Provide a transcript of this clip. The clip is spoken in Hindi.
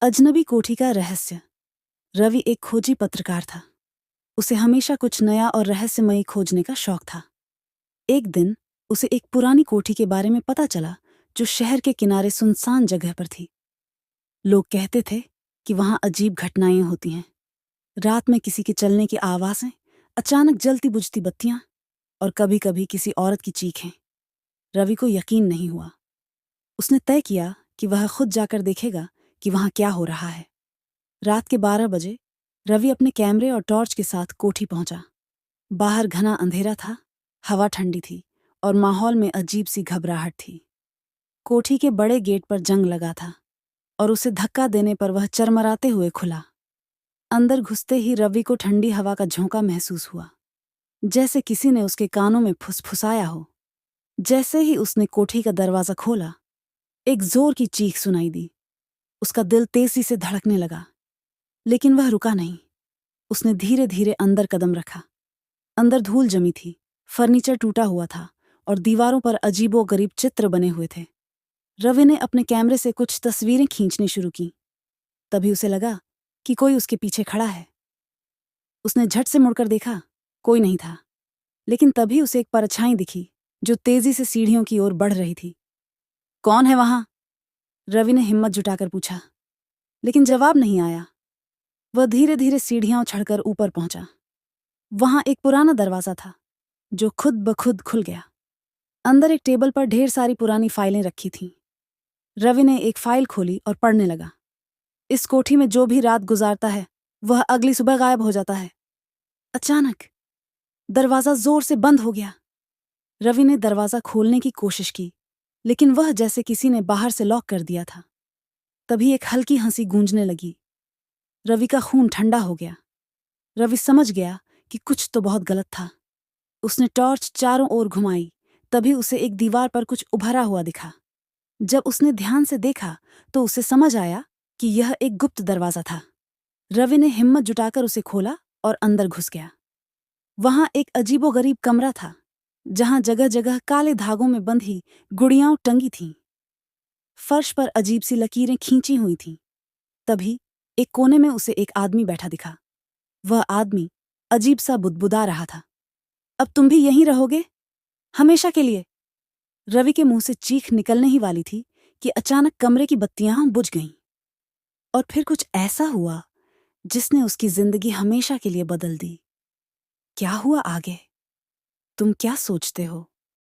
अजनबी कोठी का रहस्य। रवि एक खोजी पत्रकार था। उसे हमेशा कुछ नया और रहस्यमयी खोजने का शौक था। एक दिन उसे एक पुरानी कोठी के बारे में पता चला जो शहर के किनारे सुनसान जगह पर थी। लोग कहते थे कि वहां अजीब घटनाएं होती हैं। रात में किसी के चलने की आवाजें, अचानक जलती बुझती बत्तियां और कभी कभी किसी औरत की चीखें। रवि को यकीन नहीं हुआ। उसने तय किया कि वह खुद जाकर देखेगा कि वहां क्या हो रहा है। रात के 12 बजे रवि अपने कैमरे और टॉर्च के साथ कोठी पहुंचा। बाहर घना अंधेरा था, हवा ठंडी थी और माहौल में अजीब सी घबराहट थी। कोठी के बड़े गेट पर जंग लगा था और उसे धक्का देने पर वह चरमराते हुए खुला। अंदर घुसते ही रवि को ठंडी हवा का झोंका महसूस हुआ, जैसे किसी ने उसके कानों में फुसफुसाया हो। जैसे ही उसने कोठी का दरवाजा खोला, एक जोर की चीख सुनाई दी। उसका दिल तेजी से धड़कने लगा, लेकिन वह रुका नहीं। उसने धीरे धीरे अंदर कदम रखा। अंदर धूल जमी थी, फर्नीचर टूटा हुआ था और दीवारों पर अजीबोगरीब चित्र बने हुए थे। रवि ने अपने कैमरे से कुछ तस्वीरें खींचनी शुरू की। तभी उसे लगा कि कोई उसके पीछे खड़ा है। उसने झट से मुड़कर देखा, कोई नहीं था। लेकिन तभी उसे एक परछाई दिखी जो तेजी से सीढ़ियों की ओर बढ़ रही थी। कौन है वहां? रवि ने हिम्मत जुटाकर पूछा, लेकिन जवाब नहीं आया। वह धीरे धीरे सीढ़ियां चढ़कर ऊपर पहुंचा। वहां एक पुराना दरवाजा था जो खुद ब खुद खुल गया। अंदर एक टेबल पर ढेर सारी पुरानी फाइलें रखी थीं। रवि ने एक फाइल खोली और पढ़ने लगा। इस कोठी में जो भी रात गुजारता है वह अगली सुबह गायब हो जाता है। अचानक दरवाजा जोर से बंद हो गया। रवि ने दरवाजा खोलने की कोशिश की, लेकिन वह जैसे किसी ने बाहर से लॉक कर दिया था। तभी एक हल्की हंसी गूंजने लगी। रवि का खून ठंडा हो गया। रवि समझ गया कि कुछ तो बहुत गलत था। उसने टॉर्च चारों ओर घुमाई। तभी उसे एक दीवार पर कुछ उभरा हुआ दिखा। जब उसने ध्यान से देखा तो उसे समझ आया कि यह एक गुप्त दरवाजा था। रवि ने हिम्मत जुटाकर उसे खोला और अंदर घुस गया। वहां एक अजीबोगरीब कमरा था, जहां जगह जगह काले धागों में बंधी गुड़ियां टंगी थीं। फर्श पर अजीब सी लकीरें खींची हुई थीं। तभी एक कोने में उसे एक आदमी बैठा दिखा। वह आदमी अजीब सा बुदबुदा रहा था। अब तुम भी यहीं रहोगे? हमेशा के लिए? रवि के मुंह से चीख निकलने ही वाली थी कि अचानक कमरे की बत्तियां बुझ गईं। और फिर कुछ ऐसा हुआ जिसने उसकी जिंदगी हमेशा के लिए बदल दी। क्या हुआ आगे? तुम क्या सोचते हो?